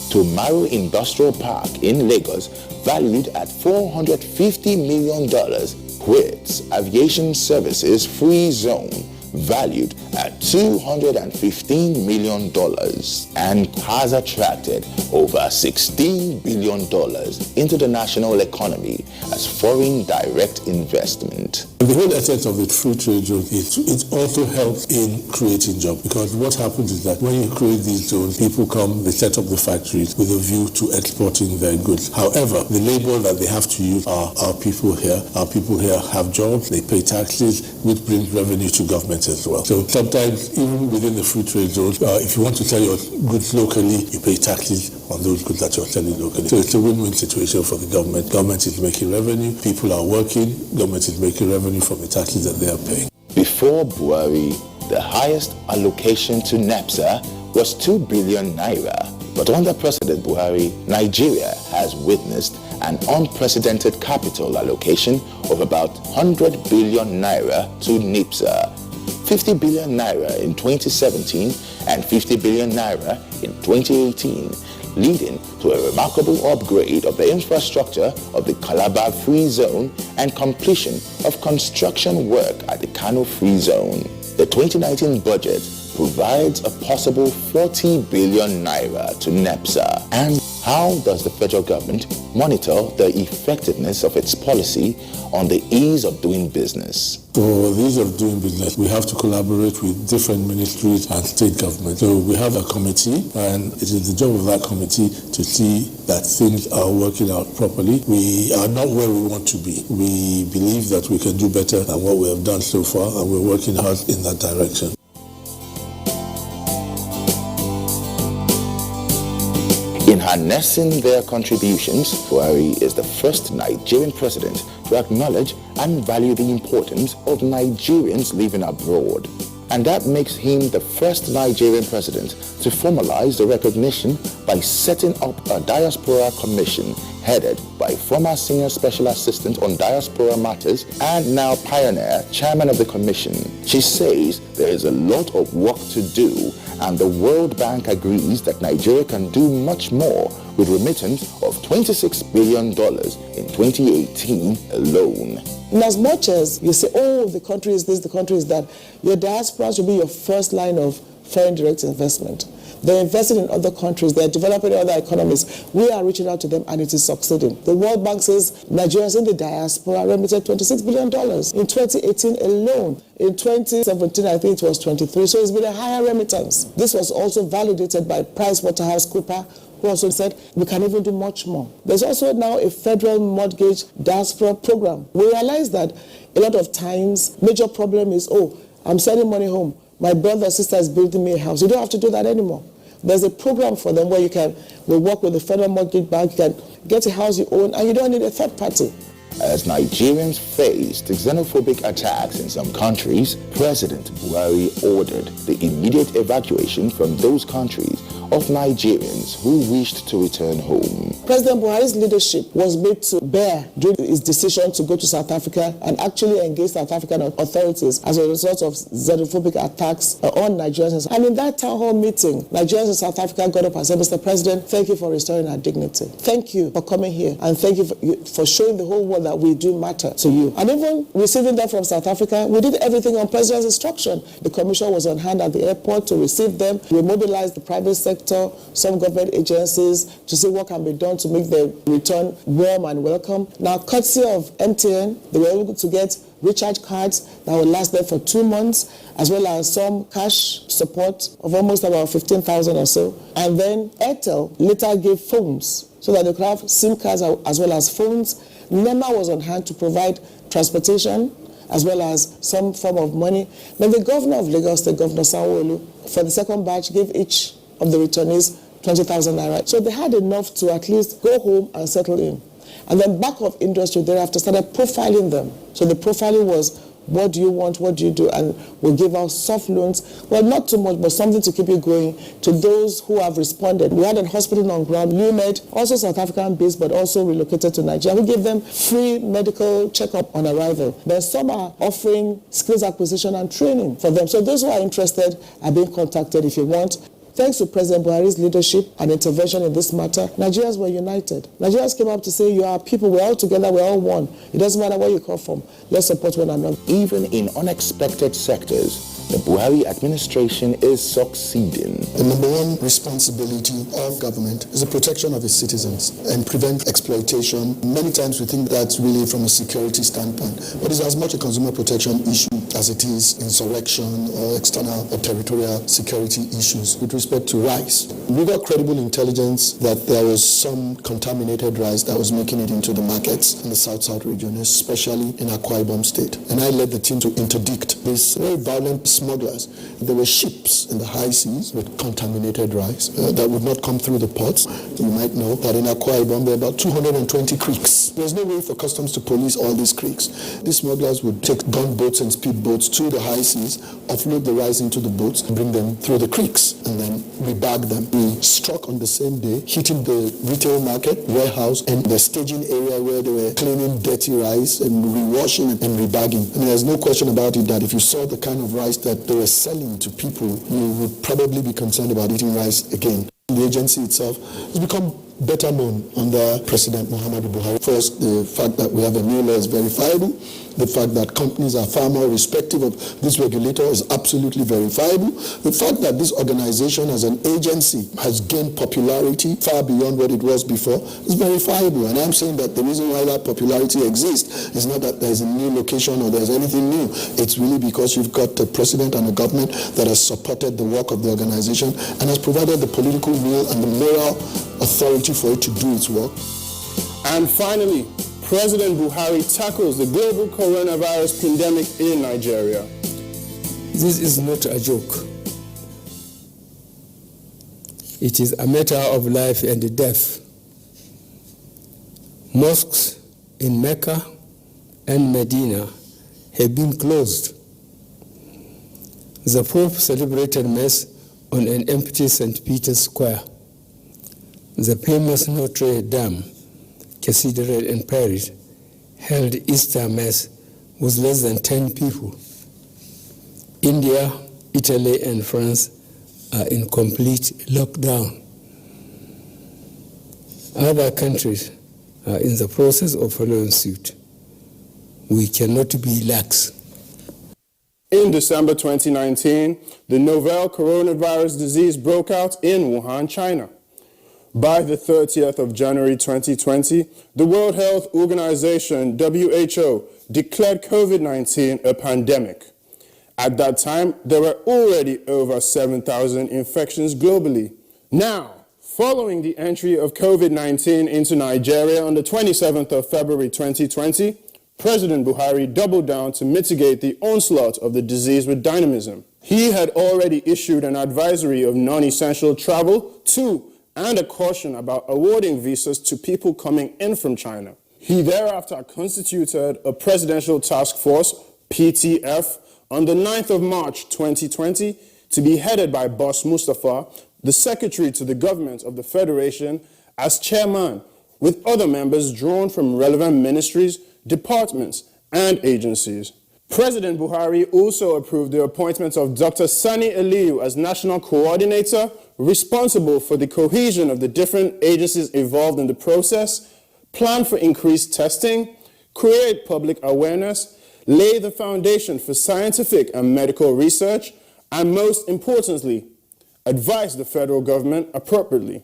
Tomorrow Industrial Park in Lagos, valued at $450 million, quits aviation services free zone valued at $215 million and has attracted over $16 billion into the national economy as foreign direct investment. The whole essence of the free trade zone is it also helps in creating jobs, because what happens is that when you create these zones, people come, they set up the factories with a view to exporting their goods. However, the labor that they have to use are our people here. Our people here have jobs, they pay taxes, which brings revenue to government as well. So sometimes, even within the free trade zone, if you want to sell your goods locally, you pay taxes on those goods that you're selling locally. So it's a win-win situation for the government. Government is making revenue, people are working, government is making revenue from the taxes that they are paying. Before Buhari, the highest allocation to NEPSA was 2 billion naira. But under President Buhari, Nigeria has witnessed an unprecedented capital allocation of about 100 billion naira to NEPSA. 50 billion naira in 2017 and 50 billion naira in 2018, leading to a remarkable upgrade of the infrastructure of the Calabar Free Zone and completion of construction work at the Kano Free Zone. The 2019 budget provides a possible 40 billion naira to NEPSA. And how does the federal government monitor the effectiveness of its policy on the ease of doing business? For the ease of doing business, we have to collaborate with different ministries and state governments. So we have a committee, and it is the job of that committee to see that things are working out properly. We are not where we want to be. We believe that we can do better than what we have done so far, and we're working hard in that direction. In harnessing their contributions, Buhari is the first Nigerian president to acknowledge and value the importance of Nigerians living abroad. And that makes him the first Nigerian president to formalize the recognition by setting up a Diaspora Commission headed by former Senior Special Assistant on Diaspora Matters and now Pioneer Chairman of the Commission. She says there is a lot of work to do, and the World Bank agrees that Nigeria can do much more with remittance of $26 billion in 2018 alone. In as much as you say, oh, the country is this, the country is that, your diaspora should be your first line of foreign direct investment. They're investing in other countries, they're developing other economies. We are reaching out to them and it is succeeding. The World Bank says Nigerians in the diaspora remitted $26 billion in 2018 alone. In 2017, I think it was 23, so it's been a higher remittance. This was also validated by PricewaterhouseCoopers, who also said we can even do much more. There's also now a federal mortgage diaspora program. We realize that a lot of times, major problem is, oh, I'm sending money home. My brother or sister is building me a house. You don't have to do that anymore. There's a program for them where you can work with the Federal Mortgage Bank, you can get a house you own, and you don't need a third party. As Nigerians faced xenophobic attacks in some countries, President Buhari ordered the immediate evacuation from those countries of Nigerians who wished to return home. President Buhari's leadership was made to bear during his decision to go to South Africa and actually engage South African authorities as a result of xenophobic attacks on Nigerians. And in that town hall meeting, Nigerians in South Africa got up and said, Mr. President, thank you for restoring our dignity. Thank you for coming here, and thank you for showing the whole world that we do matter to you. And even receiving them from South Africa, we did everything on President's instruction. The Commission was on hand at the airport to receive them. We mobilized the private sector, some government agencies, to see what can be done to make the return warm and welcome. Now, courtesy of MTN, they were able to get recharge cards that will last them for 2 months, as well as some cash support of almost about 15,000 or so. And then Airtel later gave phones so that they could have SIM cards as well as phones. NEMA was on hand to provide transportation as well as some form of money. Then the governor of Lagos State, Governor Sanwo-Olu, for the second batch, gave each of the returnees 20,000 naira. So they had enough to at least go home and settle in. And then back of industry thereafter started profiling them. So the profiling was, what do you want, what do you do? And we'll give out soft loans. Well, not too much, but something to keep you going to those who have responded. We had a hospital on ground, LUMED, also South African based, but also relocated to Nigeria. We gave them free medical checkup on arrival. Then some are offering skills acquisition and training for them. So those who are interested are being contacted. If you want Thanks to President Buhari's leadership and intervention in this matter, Nigerians were united. Nigerians came up to say, you are people, we're all together, we're all one. It doesn't matter where you come from. Let's support one another. Even in unexpected sectors, the Buhari administration is succeeding. The number one responsibility of government is the protection of its citizens and prevent exploitation. Many times we think that's really from a security standpoint, but it's as much a consumer protection issue as it is insurrection or external or territorial security issues. With respect to rice, we got credible intelligence that there was some contaminated rice that was making it into the markets in the South-South region, especially in Akwa Ibom State. And I led the team to interdict these very violent smugglers. There were ships in the high seas with contaminated rice that would not come through the ports. You might know that in Akwa Ibom there are about 220 creeks. There's no way for customs to police all these creeks. These smugglers would take gunboats and speedboats to the high seas, offload the rice into the boats, and bring them through the creeks, and then rebag them. We struck on the same day, hitting the retail market, warehouse, and the staging area where they were cleaning dirty rice and rewashing and rebagging. I mean, there's no question about it that if you saw the kind of rice that they were selling to people, you would probably be concerned about eating rice again. The agency itself has become better known under President Muhammadu Buhari. First, the fact that we have a new law is verifiable. The fact that companies are far more respective of this regulator is absolutely verifiable. The fact that this organization as an agency has gained popularity far beyond what it was before is verifiable. And I'm saying that the reason why that popularity exists is not that there's a new location or there's anything new. It's really because you've got a president and a government that has supported the work of the organization and has provided the political will and the moral authority for it to do its work. And finally, President Buhari tackles the global coronavirus pandemic in Nigeria. This is not a joke. It is a matter of life and death. Mosques in Mecca and Medina have been closed. The Pope celebrated Mass on an empty St. Peter's Square. The famous Notre Dame Cathedral in Paris held Easter Mass with less than 10 people. India, Italy, and France are in complete lockdown. Other countries are in the process of following suit. We cannot be lax. In December 2019, the novel coronavirus disease broke out in Wuhan, China. By the 30th of January 2020, the World Health Organization, WHO, declared COVID-19 a pandemic. At that time, there were already over 7,000 infections globally. Now, following the entry of COVID-19 into Nigeria on the 27th of February 2020, President Buhari doubled down to mitigate the onslaught of the disease with dynamism. He had already issued an advisory of non-essential travel to and a caution about awarding visas to people coming in from China. He thereafter constituted a presidential task force, PTF, on the 9th of March 2020 to be headed by Boss Mustafa, the secretary to the government of the Federation, as chairman, with other members drawn from relevant ministries, departments, and agencies. President Buhari also approved the appointment of Dr. Sani Aliyu as national coordinator, responsible for the cohesion of the different agencies involved in the process, plan for increased testing, create public awareness, lay the foundation for scientific and medical research, and most importantly, advise the federal government appropriately.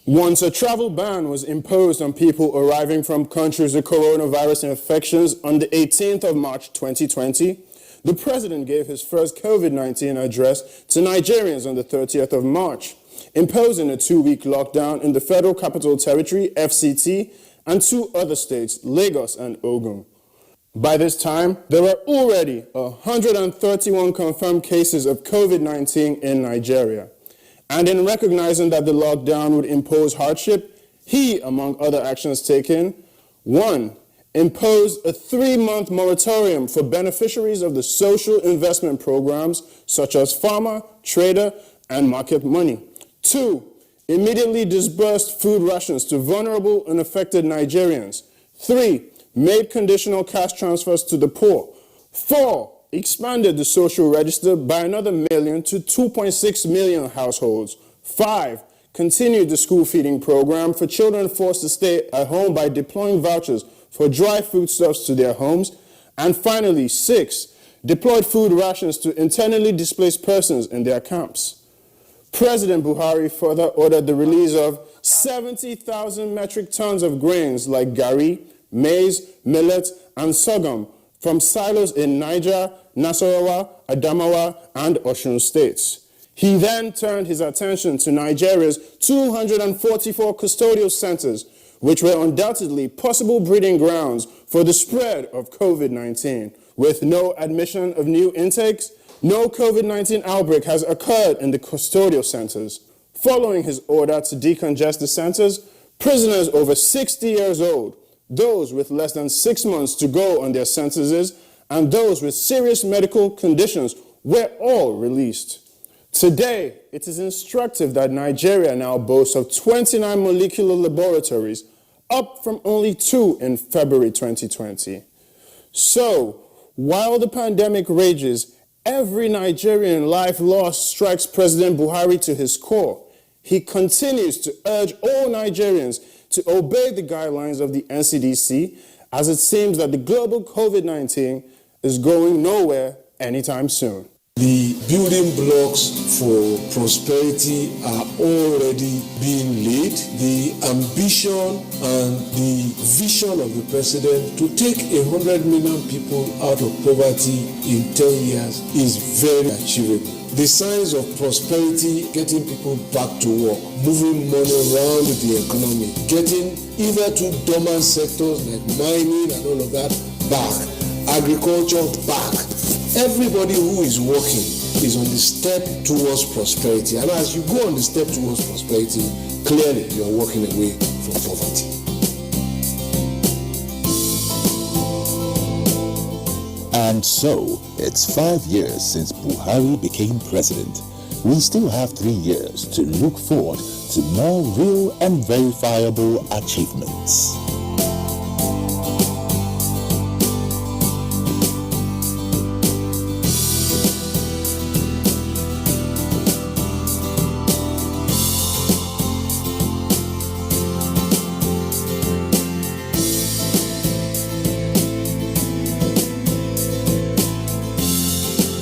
Once a travel ban was imposed on people arriving from countries with coronavirus infections on the 18th of March 2020, the president gave his first COVID-19 address to Nigerians on the 30th of March, imposing a 2-week lockdown in the Federal Capital Territory, FCT, and 2 other states, Lagos and Ogun. By this time, there were already 131 confirmed cases of COVID-19 in Nigeria. And in recognizing that the lockdown would impose hardship, he, among other actions taken, 1. Imposed a 3-month moratorium for beneficiaries of the social investment programs such as farmer, trader, and market money. 2. Immediately disbursed food rations to vulnerable and affected Nigerians. 3. Made conditional cash transfers to the poor. 4. Expanded the social register by another million to 2.6 million households. 5. Continued the school feeding program for children forced to stay at home by deploying vouchers for dry foodstuffs to their homes. And finally, 6. Deployed food rations to internally displaced persons in their camps. President Buhari further ordered the release of 70,000 metric tons of grains like gari, maize, millet, and sorghum from silos in Niger, Nasarawa, Adamawa, and Osun states. He then turned his attention to Nigeria's 244 custodial centers, which were undoubtedly possible breeding grounds for the spread of COVID-19. With no admission of new intakes, no COVID-19 outbreak has occurred in the custodial centers. Following his order to decongest the centers, prisoners over 60 years old, those with less than 6 months to go on their sentences, and those with serious medical conditions were all released. Today, it is instructive that Nigeria now boasts of 29 molecular laboratories, up from only 2 in February 2020. So, while the pandemic rages, every Nigerian life lost strikes President Buhari to his core. He continues to urge all Nigerians to obey the guidelines of the NCDC, as it seems that the global COVID-19 is going nowhere anytime soon. The building blocks for prosperity are already being laid. The ambition and the vision of the president to take 100 million people out of poverty in 10 years is very achievable. The signs of prosperity, getting people back to work, moving money around the economy, getting either to dormant sectors like mining and all of that back, agriculture back. Everybody who is working is on the step towards prosperity. And as you go on the step towards prosperity, clearly you are walking away from poverty. And so, it's 5 years since Buhari became president. We still have 3 years to look forward to more real and verifiable achievements.